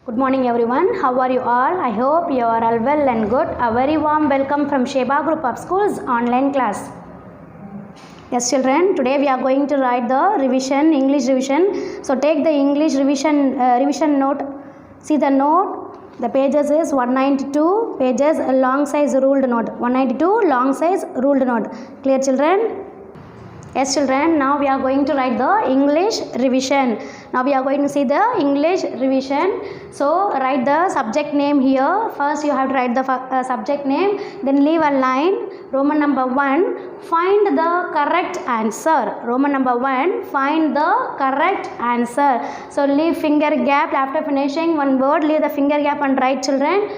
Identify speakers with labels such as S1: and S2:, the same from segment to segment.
S1: Good morning everyone. How are you all? I hope you are all well and good. A very warm welcome from Sheba Group of Schools online class. Yes children, today we are going to write the revision, English revision. So take the English revision note. See the note, the pages is 192 pages, a long size ruled note. 192 long size ruled note. Clear children? Yes children, now we are going to write the English revision. Now we are going to see the English revision. So write the subject name here. First you have to write the subject name, then leave a line. Roman number 1, find the correct answer. Roman number 1, find the correct answer. So leave finger gap after finishing one word, leave the finger gap and write children.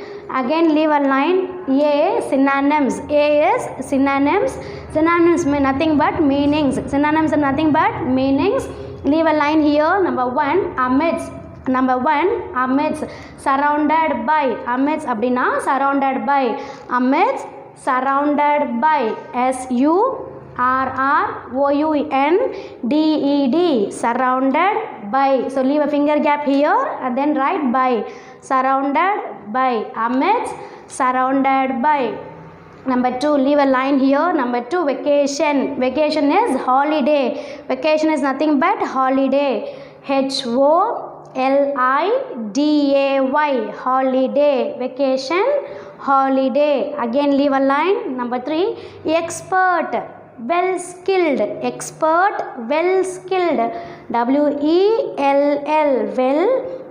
S1: Again leave a line. A synonyms. A is synonyms. Synonyms mean nothing but meanings. Synonyms are nothing but meanings. Leave a line here. Number 1, amidst. Number 1, amidst. Surrounded by. Amidst abdina surrounded by. Amidst surrounded by. SURROUNDED. Surrounded by. So leave a finger gap here and then write by. Surrounded by. Amidst surrounded by. Number 2, leave a line here. Number 2, vacation. Vacation is holiday. Vacation is nothing but holiday. HOLIDAY. Holiday. Vacation, holiday. Again leave a line. Number 3, expert. Well skilled. Expert, well skilled. WELL. Well.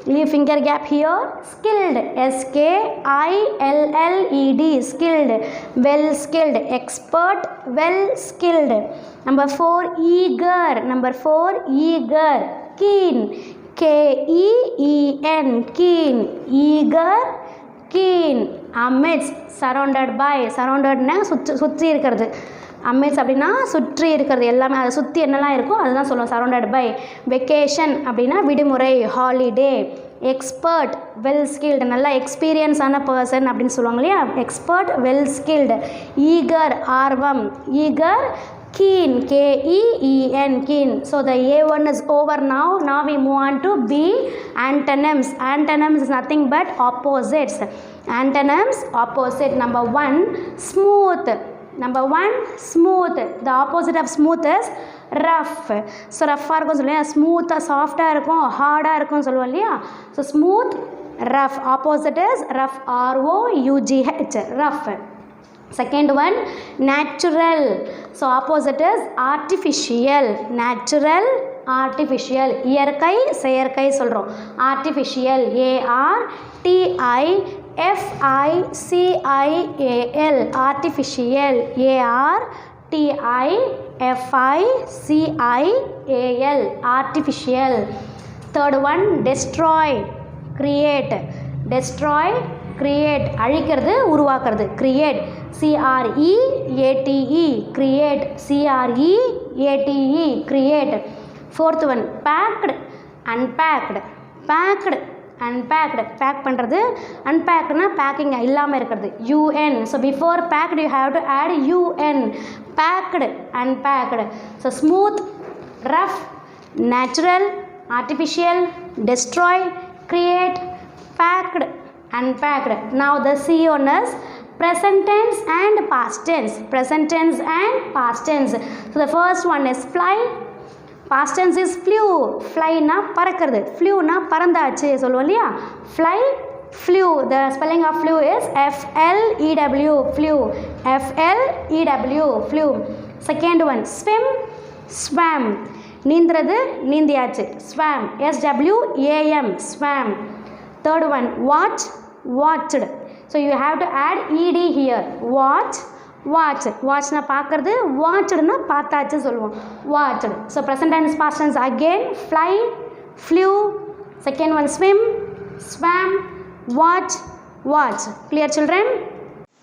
S1: Leave finger gap here. Skilled. SKILLED. Skilled. Well skilled. Expert, well skilled. Number 4, eager. Number 4, eager. Keen. KEEN. Keen. Eager, keen. Amidst, surrounded by. Surrounded na சுற்றி இருக்கிறது. Amidst அப்படின்னா சுற்றி இருக்கிறது எல்லாமே, அதை சுற்றி என்னெல்லாம் இருக்கோ அதுதான் சொல்லுவோம் சரௌண்டட் பை. வெக்கேஷன் அப்படின்னா விடுமுறை, ஹாலிடே. எக்ஸ்பர்ட், வெல் ஸ்கில்டு, நல்லா எக்ஸ்பீரியன்ஸான பர்சன் அப்படின்னு சொல்லுவாங்க இல்லையா, எக்ஸ்பர்ட், வெல் ஸ்கில்டு. ஈகர், ஆர்வம். Eager, keen, KEEN, keen. So the A1 is over now. Now we move on to B, antonyms. Antonyms is nothing but opposites. Antonyms, opposite. Number 1, smooth. Number 1, smooth. The opposite of smooth is rough. So rough இருக்கும் சொல்லுங்க, smooth soft இருக்கும், hard இருக்கும் சொல்லுவோம் இல்லையா. So smooth, rough. Opposite is rough. ROUGH, rough. Second one, natural. So opposite is artificial. Natural, artificial. இயற்கை, செயற்கை சொல்கிறோம். Artificial. ARTIFICIAL. Artificial. ARTIFICIAL. Artificial. Third one, destroy. Create. Destroy, create. அழிக்கிறது, உருவாக்குறது. Create. CREATE. Create. CREATE. Create. Fourth one, packed. Unpacked. Packed, unpacked. Pack பண்ணுறது. Unpacked packing இல்லாமல் இருக்கிறது. UN. So before packed you have to add UN. Packed, unpacked. So smooth, rough, natural, artificial, destroy, create, packed, unpacked. Now the C one is present tense and past tense. Present tense and past tense. So the first one is fly. Past tense is flew. Fly na பறக்கிறது. Flew na பறந்தாச்சு சொல்லுவோம் இல்லையா. Fly, flew. The spelling of flew is FLEW. Flew. FLEW. Flew. Second one, swim, swam. நீந்துறது, நீந்தியாச்சு. Swam. SWAM. Swam. Third one, watch, watched. So you have to add ED here. Watch, watch. Watchna பார்க்கிறது, watchedna பார்த்தாச்சு சொல்லுவோம். Watched. So present tense, past tense again. Fly, flew. Second one, swim, swam, watch, watch. Clear children?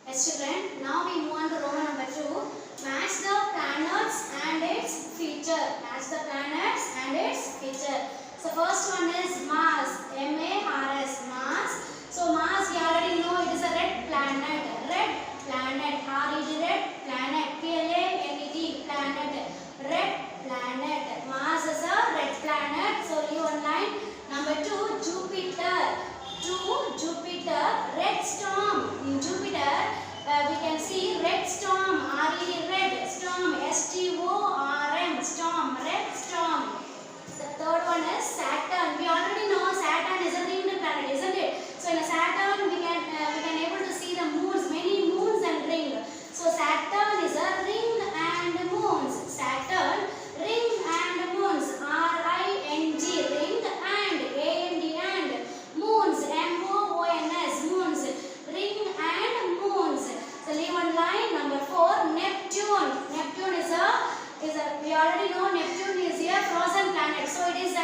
S1: Yes children. Now we move on to Roman number 2. Match the planets and its feature. Match the planets and its feature. So first one is Mars. MARS. Mars. So Mars we already know it is a red planet. Red planet. RED, red planet. PLANET, planet. Red planet. Mars is a red planet. So leave one line. Number 2, Jupiter.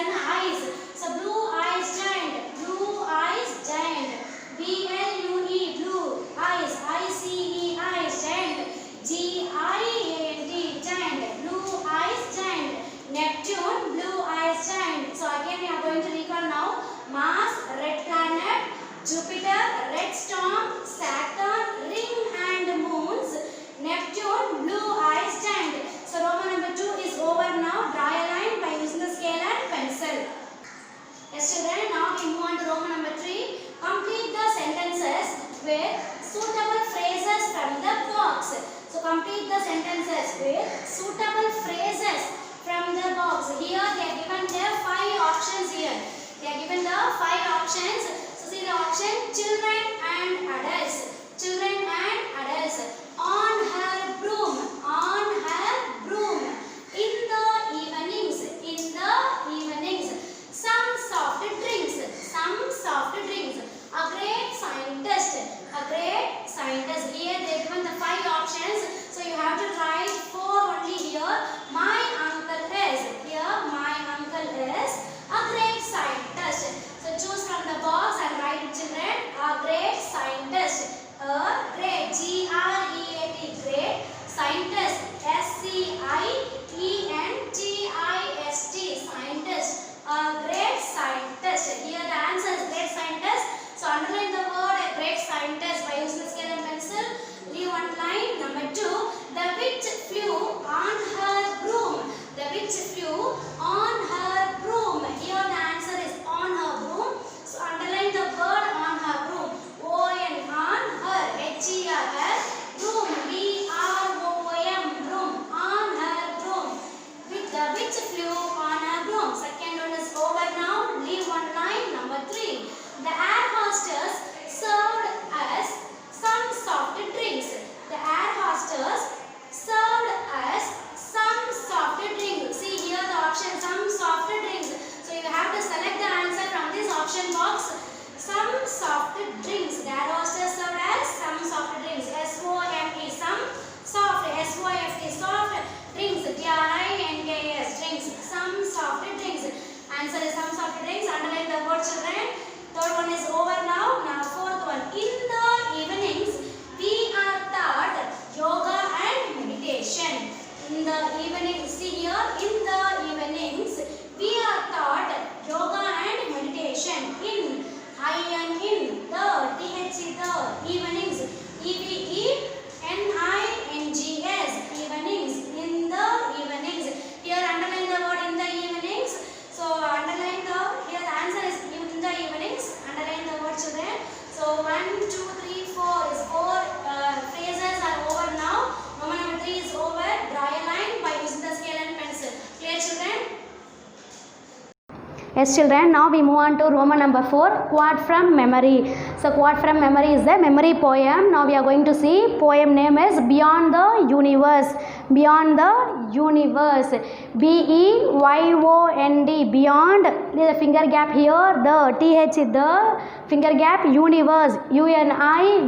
S1: and eyes. So blue eyes giant. Blue eyes giant. BLUE blue eyes. ICE eyes giant. GIANT giant. Blue eyes giant. Neptune blue eyes giant. So again we are going to recall now. Mars red planet. Jupiter red storm. Saturn ring and moons. Neptune blue eyes giant. So Roman number 2 is over now. Draw a line by using the scale and pencil. Yes children, now we move on to Roman number 3. Complete the sentences with suitable phrases from the box. So complete the sentences with suitable phrases from the box. Here they are given the 5 options here. They are given the 5 options. So see the option children and adults. Children and adults. On her broom. On her broom. In the evenings. In the evenings. Some soft drinks. Some soft drinks. A great scientist. A great scientist. Here they are given the 5 options. So you have to write 4 only here. My uncle is. Here my uncle is a great scientist. So choose from the box and write it children. A great scientist. A great. GREAT. Great. Scientist. SCIENTIST. Scientist. A great scientist. Here the answer is great scientist. So underline the word a great scientist by using the scale and pencil. Leave one line. Number 2. The witch flew on her broom. The witch flew on her broom. Here the answer is on her broom. So underline the word on her broom. O-N on her. H-E-R. Broom. B-R-O-M. Broom. On her broom. With the witch flew on her broom. Second one is over now. Leave one line. Number 3. The air hostess served us some soft drinks. The air hostess served us some soft drinks. See here the option some soft drinks. So you have to select the answer from this option box. Some soft drinks. The air hostess served us some soft drinks. S-O-M-E some soft. S-O-F-T soft drinks. D-R-I-N-K-S drinks. Some soft drinks. Answer is some soft drinks. Underline the word children. Third one is over now. Now fourth one. In the evenings we are taught yoga and meditation. In the evenings, see here, in the evenings we are taught yoga and meditation. In, I-N-in, the, T-H-E, the, evenings, E-V-E-N-I-N-G-S, evenings, in the evenings. Here underline the word in the evenings. So underline the, here the answer is in the evenings. Underline the word children. So 1, 2, 3, 4 is 4 phrases are over now. Roman number 3 is over. Draw a line by using the scale and pencil. Clear children?
S2: Yes children, now we move on to Roman number 4, quote from memory. So quote from memory is the memory poem. Now we are going to see poem name is Beyond the Universe. Beyond the Universe. B-E-Y-O-N-D. Beyond. There is a finger gap here. The T-H, the finger gap. Universe. U-N-I-V-E-R-S-E.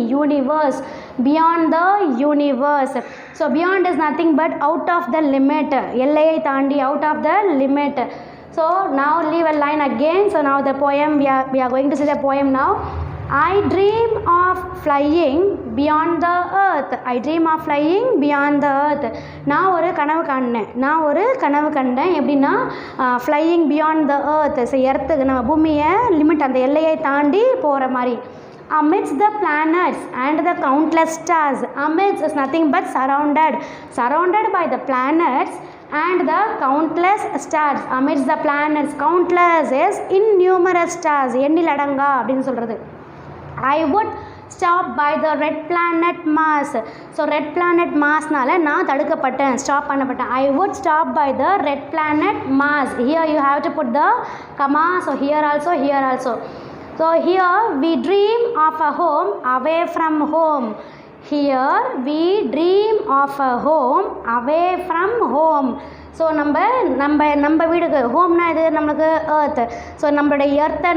S2: Universe. Beyond the universe. So beyond is nothing but out of the limit. எல்லையை தாண்டி, out of the limit. So now leave a line again. So now the poem, we are going to see the poem now. I dream of flying beyond the earth. I dream of flying beyond the earth. நான் ஒரு கனவு கண்டேன் எப்படின்னா flying beyond the earth. So எர்த்துக்கு நம்ம பூமியை limit அந்த எல்லையை தாண்டி போகிற மாதிரி. Amidst the planets and the countless stars. Amidst is nothing but surrounded by the planets and the countless stars. Amidst the planets, countless is innumerous stars. எண்ணில் அடங்கா அப்படின்னு சொல்கிறது. I would stop by the red planet Mars. So red planet Marsனால நான் தடுக்கப்பட்டேன், stop பண்ணப்பட்டேன். I would stop by the red planet Mars. Here you have to put the comma. So here also. So here we dream of a home away from home. Here we dream of a home away from home. So நம்ம வீடுக்கு ஹோம்னா இது நம்மளுக்கு earth. So நம்மளுடைய எர்த்தை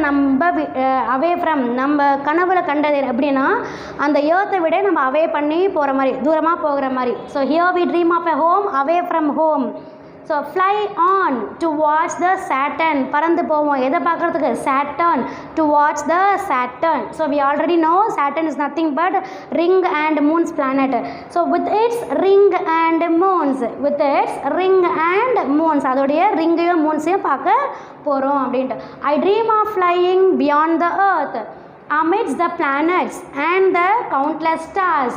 S2: away from நம்ம கனவுல கண்டது எப்படின்னா அந்த எர்த்தை விட நம்ம அவே பண்ணி போகிற மாதிரி, தூரமாக போகிற மாதிரி. So here we dream of a home away from home. So fly on to watch the Saturn. பறந்து போவோம் எதை பார்க்குறதுக்கு? Saturn. To watch the Saturn. So we already know Saturn is nothing but ring and moons planet. So with its ring and moons, with its ring and moons, அதோடைய ரிங்கையும் மூன்ஸையும் பார்க்க போகிறோம் அப்படின்ட்டு. I dream of flying beyond the earth, amidst the planets and the countless stars.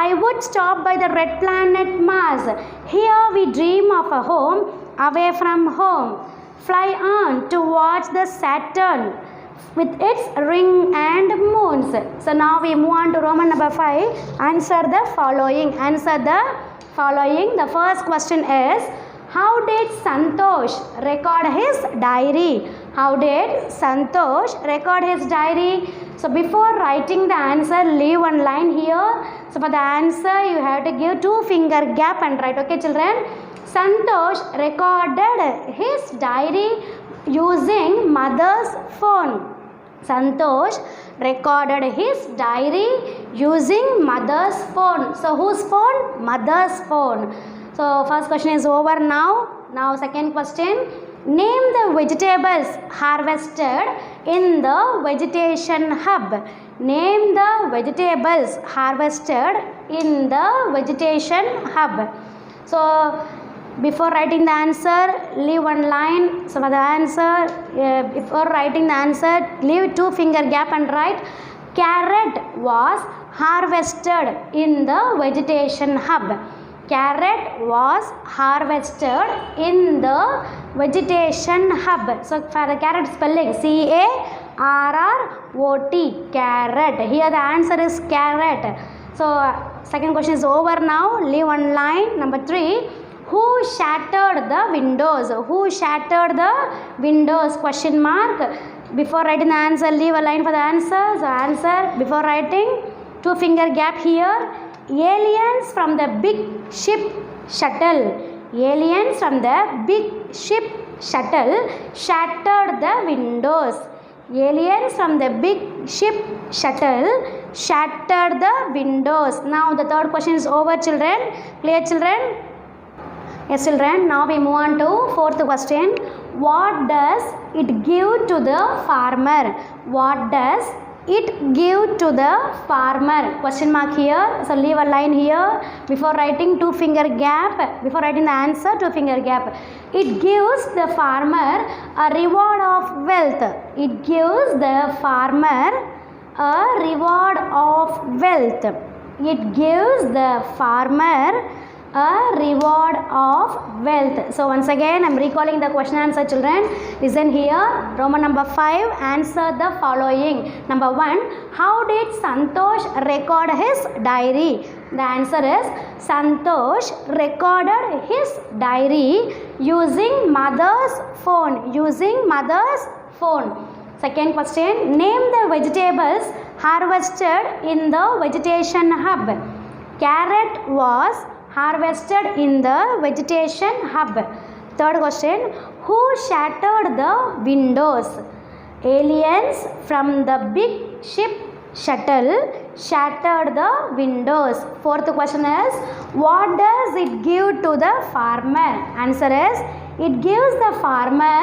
S2: I would stop by the red planet Mars. Here we dream of a home away from home. Fly on to watch the Saturn with its ring and moons. So now we move on to Roman number 5. Answer the following. Answer the following. The first question is, how did Santosh record his diary? How did Santosh record his diary? So before writing the answer, leave one line here. So for the answer, you have to give 2 finger gap and write. Okay, children? Santosh recorded his diary using mother's phone. Santosh recorded his diary using mother's phone. So whose phone? Mother's phone. So first question is over now. Now second question. Name the vegetables harvested in the vegetation hub. Name the vegetables harvested in the vegetation hub. So before writing the answer, leave one line. So for the answer, before writing the answer, leave 2 finger gap and write, carrot was harvested in the vegetation hub. Carrot was harvested in the vegetation hub. So for the carrot spelling, C-A-R-R-O-T, carrot. Here the answer is carrot. So second question is over now. Leave one line. Number 3. Who shattered the windows? Who shattered the windows? Question mark. Before writing the answer, leave a line for the answer. So answer before writing, 2 finger gap here. Aliens from the big ship shuttle. Aliens from the big ship shuttle shattered the windows. Aliens from the big ship shuttle shattered the windows. Now the third question is over, children. Clear, children? Yes, children. Now we move on to fourth question. What does it give to the farmer? What does it give to the farmer? Question mark here. So leave a line here. Before writing, 2 finger gap. Before writing the answer, 2 finger gap. It gives the farmer a reward of wealth. It gives the farmer a reward of wealth. It gives the farmer a reward of wealth. So once again, I am recalling the question answer, children. Listen here. Roman number 5. Answer the following. Number 1. How did Santosh record his diary? The answer is, Santosh recorded his diary using mother's phone. Using mother's phone. Second question. Name the vegetables harvested in the vegetation hub. Carrot was harvested in the vegetation hub. Third question. Who shattered the windows? Aliens from the big ship shuttle shattered the windows. Fourth question is, what does it give to the farmer? Answer is, it gives the farmer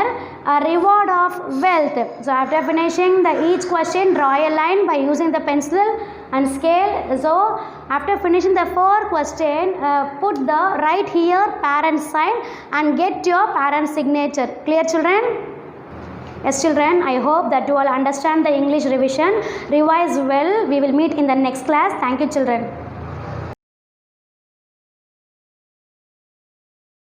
S2: a reward of wealth. So after finishing each question, draw a line by using the pencil and scale. So after finishing the 4 question, put the right here parent sign and get your parent signature. Clear, children? Yes, children, I hope that you all understand the English revision. Revise well. We will meet in the next class. Thank you, children.